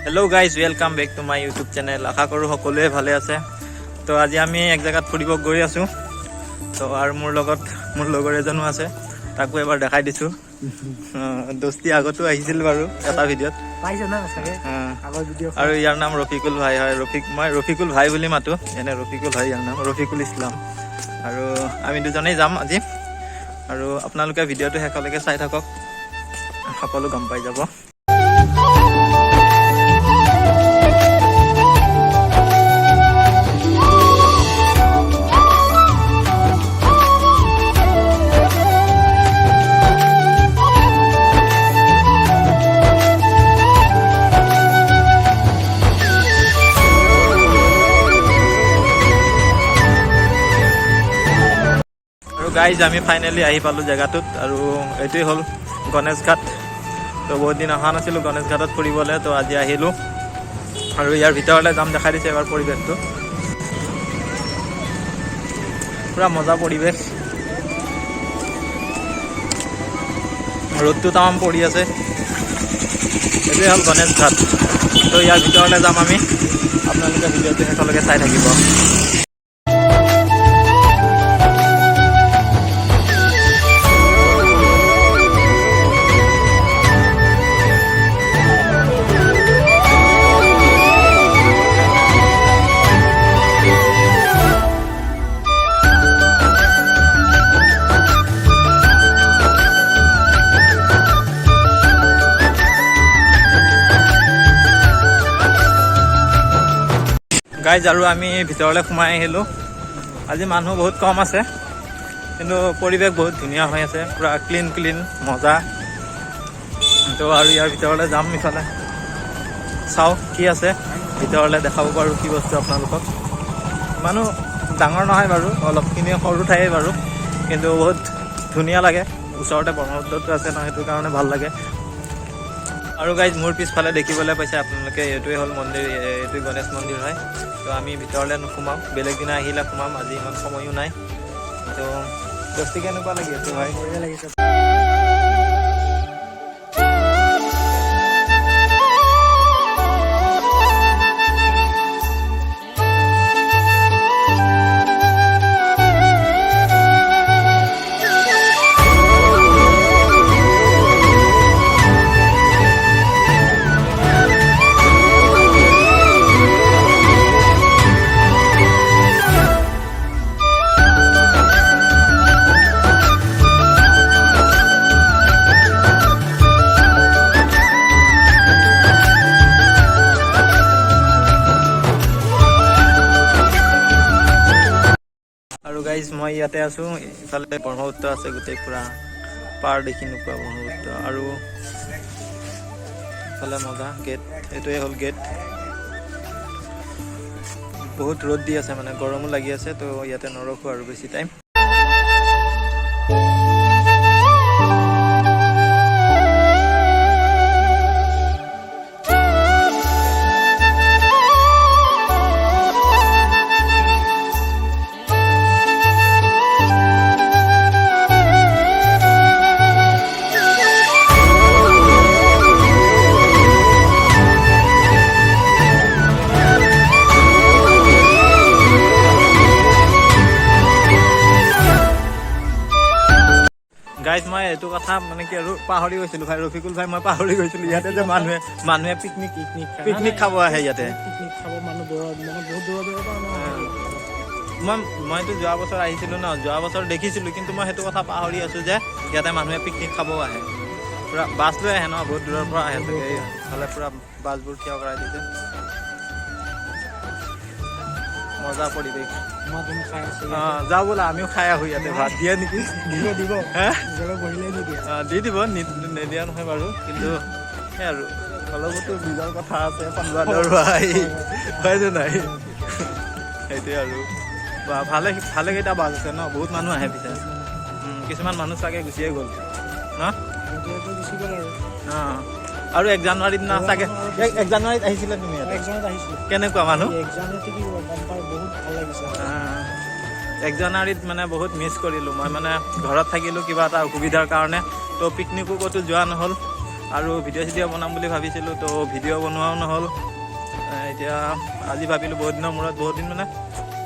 Hello guys, welcome back to my YouTube channel. आशा करूँ সকলোৱে ভালে আছে। তো আজি আমি এক জায়গাত ফুৰিব গৈ আছোঁ। তো আৰু মোৰ লগৰ এজনো আছে, তাকো এবাৰ দেখাই দিছোঁ। দোস্তি আগতো আহিছিল বাৰু এটা ভিডিঅ'ত, আৰু ইয়াৰ নাম ৰফিকুল ভাই হয়। মই ৰফিকুল ভাই বুলি মাতোঁ, এনে ৰফিকুল ভাই ইয়াৰ নাম, ৰফিকুল ইছলাম। আৰু আমি দুজনেই যাম আজি, আৰু আপোনালোকে ভিডিঅ'টো শেষলৈকে চাই থাকক, সকলো গম পাই যাব। গাইজ আমি ফাইনেলি আহি পালোঁ জেগাটোত, আৰু এইটোৱে হ'ল গণেশ ঘাট। তো বহুত দিন অহা নাছিলোঁ গণেশ ঘাটত ফুৰিবলৈ, তো আজি আহিলোঁ আৰু ইয়াৰ ভিতৰলৈ যাম, দেখাই দিছে এবাৰ পৰিৱেশটো। পূৰা মজা পৰিৱেশ, ৰ'দটো তামাম পৰি আছে। এইটোৱে হ'ল গণেশ ঘাট। তো ইয়াৰ ভিতৰলৈ যাম আমি, আপোনালোকে ভিডিঅ'টো শেষলৈকে চাই থাকিব। গাইজ আৰু আমি ভিতৰলৈ সোমাই আহিলোঁ। আজি মানুহ বহুত কম আছে, কিন্তু পৰিৱেশ বহুত ধুনীয়া হৈ আছে, পূৰা ক্লিন মজা। তো আৰু ইয়াৰ ভিতৰলৈ যাম, ইফালে চাওঁ কি আছে ভিতৰলৈ, দেখাব পাৰোঁ কি বস্তু আপোনালোকক। মানুহ ডাঙৰ নহয় বাৰু, অলপখিনি সৰু ঠাইয়ে বাৰু, কিন্তু বহুত ধুনীয়া লাগে। ওচৰতে ব্ৰহ্মপুত্ৰটো আছে ন, সেইটো কাৰণে ভাল লাগে। আৰু গাইজ মোৰ পিছফালে দেখিবলৈ পাইছে আপোনালোকে, এইটোৱে হ'ল মন্দিৰ, এইটোৱে গণেশ মন্দিৰ হয়। তো আমি ভিতৰলৈ নোসোমাওঁ, বেলেগ দিনা আহিলে সোমাম, আজি ইমান সময়ো নাই। তো দোস্তি কেনেকুৱা লাগি আছে ভাই? বঢ়িয়া লাগিছে। আৰু গাইজ মই ইয়াতে আছোঁ, ইফালে ব্ৰহ্মপুত্ৰ আছে, গোটেই পূৰা পাৰ দেখি নোপোৱা ব্ৰহ্মপুত্ৰ। আৰু ইফালে মজা গেট, এইটোৱে হ'ল গেট। বহুত ৰ'দ দি আছে, মানে গৰমো লাগি আছে, তো ইয়াতে নৰখোঁ আৰু বেছি টাইম। গাইজ মই এইটো কথা মানে কি আৰু পাহৰি গৈছিলোঁ ভাই, ৰফিকুল ভাই, মই পাহৰি গৈছিলোঁ ইয়াতে যে মানুহে পিকনিক খাব আহে ইয়াতে। মইতো যোৱা বছৰ আহিছিলোঁ ন, যোৱা বছৰ দেখিছিলোঁ, কিন্তু মই সেইটো কথা পাহৰি আছোঁ যে ইয়াতে মানুহে পিকনিক খাব আহে। পূৰা বাছ লৈ আহে ন, বহুত দূৰৰ পৰা আহে, এইফালে পূৰা বাছবোৰ থিয় কৰাই দিছে। মজা পৰিৱেশ। যাওঁ বোলা, আমিও খাই আহোঁ ইয়াতে। ভাত দিয়ে নেকি? দিব দি দিব, নিদিয়া নহয় বাৰু, কিন্তু সেই আৰু অলপতো নিজৰ কথা আছে, পাঞ্জাৱৰ ভাই হয়নে নাই? সেইটোৱে আৰু ভালে কেইটা বাছ আছে ন, বহুত মানুহ আহে পিছে। কিছুমান মানুহ চাগে গুচিয়ে গ'ল ন। অঁ, আৰু 1 জানুৱাৰীৰ দিনা চাগে 1 জানুৱাৰীত আহিছিলে তুমি? 1 জানুৱাৰীত আহিছিলোঁ। কেনেকুৱা মানুহ? 1 জানুৱাৰীত বহুত ভাল লাগিছে। 1 জানুৱাৰীত মানে বহুত মিছ কৰিলোঁ মই, মানে ঘৰত থাকিলোঁ কিবা এটা অসুবিধাৰ কাৰণে, তো পিকনিকো ক'তো যোৱা নহ'ল। আৰু ভিডিঅ' চিডিঅ' বনাম বুলি ভাবিছিলোঁ, তো ভিডিঅ' বনোৱাও নহ'ল। এতিয়া আজি ভাবিলোঁ বহুত দিনৰ মূৰত, বহুত দিন মানে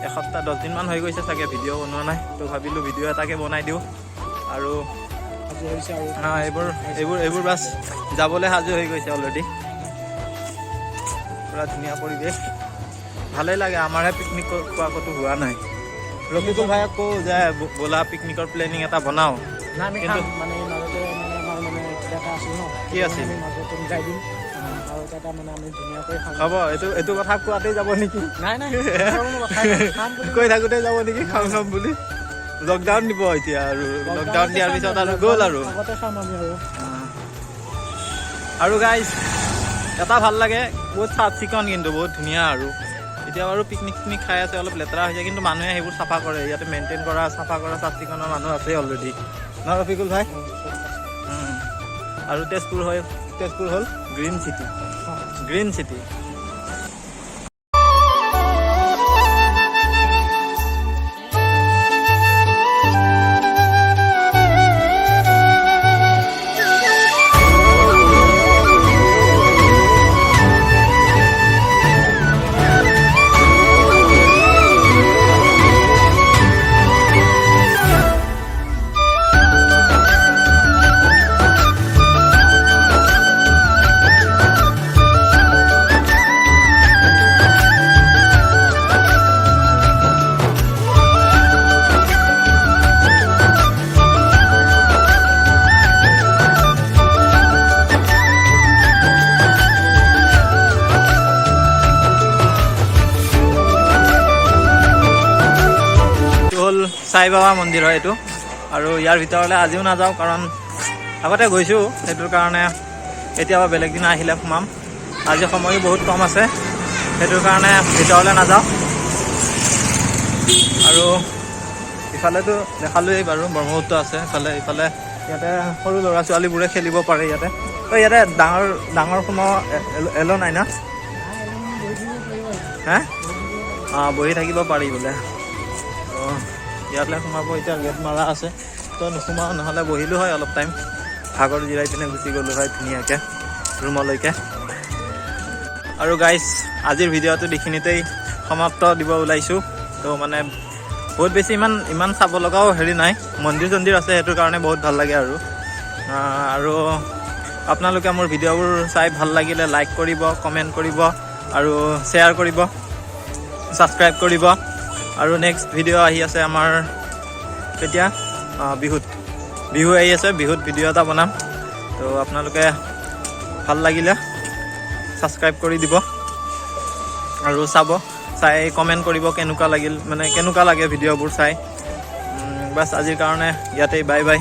এসপ্তাহ 10 দিনমান হৈ গৈছে চাগে ভিডিঅ' বনোৱা নাই। তো ভাবিলোঁ ভিডিঅ' এটাকে বনাই দিওঁ। আৰু এইবোৰ বাছ যাবলৈ সাজু হৈ গৈছে অলৰেডি। পুৰা ধুনীয়া পৰিৱেশ, ভালেই লাগে। আমাৰহে পিকনিক খোৱা ক'তো হোৱা নাই। ৰফিকুল ভাইক কওঁ যে ব'লা পিকনিকৰ প্লেনিং এটা বনাওঁ। কিন্তু কি আছিল হ'ব, এইটো কথা কোৱাতেই যাব নেকি? কৈ থাকোঁতে যাব নেকি খাম বুলি? লকডাউন দিব এতিয়া, আৰু লকডাউন দিয়াৰ পিছত আৰু গ'ল আৰু গাইজ এটা ভাল লাগে, বহুত চাফ চিকুণ, কিন্তু বহুত ধুনীয়া। আৰু এতিয়া বাৰু পিকনিক চিকনিক খাই আছে, অলপ লেতেৰা হৈছে, কিন্তু মানুহে সেইবোৰ চাফা কৰে। ইয়াতে মেইনটেইন কৰা, চাফা কৰা, চাফ চিকুণৰ মানুহ আছে অলৰেডি, ন ৰফিকুল ভাই? আৰু তেজপুৰ হ'ল গ্ৰীণ চিটি। সাই বাবা মন্দিৰ হয় এইটো। আৰু ইয়াৰ ভিতৰলৈ আজিও নাযাওঁ, কাৰণ আগতে গৈছোঁ, সেইটোৰ কাৰণে কেতিয়াবা বেলেগ দিনা আহিলে সোমাম। আজি সময়ো বহুত কম আছে, সেইটোৰ কাৰণে ভিতৰলৈ নাযাওঁ। আৰু ইফালেতো দেখালোৱেই বাৰু, ব্ৰহ্মপুত্ৰ আছে ইফালে ইয়াতে সৰু ল'ৰা ছোৱালীবোৰে খেলিব পাৰে ইয়াতে। ইয়াতে ডাঙৰ সোমাও এলো নাই না? হে? বহি থাকিব পাৰি বোলে। ইয়ালৈ সোমাব এতিয়া গেট মাৰা আছে, তো নোসোমাওঁ, নহ'লে বহিলোঁ হয় অলপ টাইম, ভাগৰ জিৰাই পিনে গুচি গ'লোঁ হয় ধুনীয়াকৈ ৰুমলৈকে। আৰু গাইজ আজিৰ ভিডিঅ'টো এইখিনিতেই সমাপ্ত দিব ওলাইছোঁ। তো মানে বহুত বেছি ইমান চাব লগাও হেৰি নাই, মন্দিৰ চন্দিৰ আছে, সেইটোৰ কাৰণে বহুত ভাল লাগে। আৰু আপোনালোকে মোৰ ভিডিঅ'বোৰ চাই ভাল লাগিলে লাইক কৰিব, কমেণ্ট কৰিব, আৰু শ্বেয়াৰ কৰিব, ছাবস্ক্ৰাইব কৰিব। আৰু নেক্সট ভিডিঅ' আহি আছে আমাৰ কেতিয়া? বিহু আহি আছে, বিহুত ভিডিঅ' এটা বনাম। তো আপোনালোকে ভাল লাগিলে ছাবস্ক্ৰাইব কৰি দিব, আৰু চাই কমেণ্ট কৰিব কেনেকুৱা লাগে ভিডিঅ'বোৰ চাই। বাছ আজিৰ কাৰণে ইয়াতেই বাই বাই।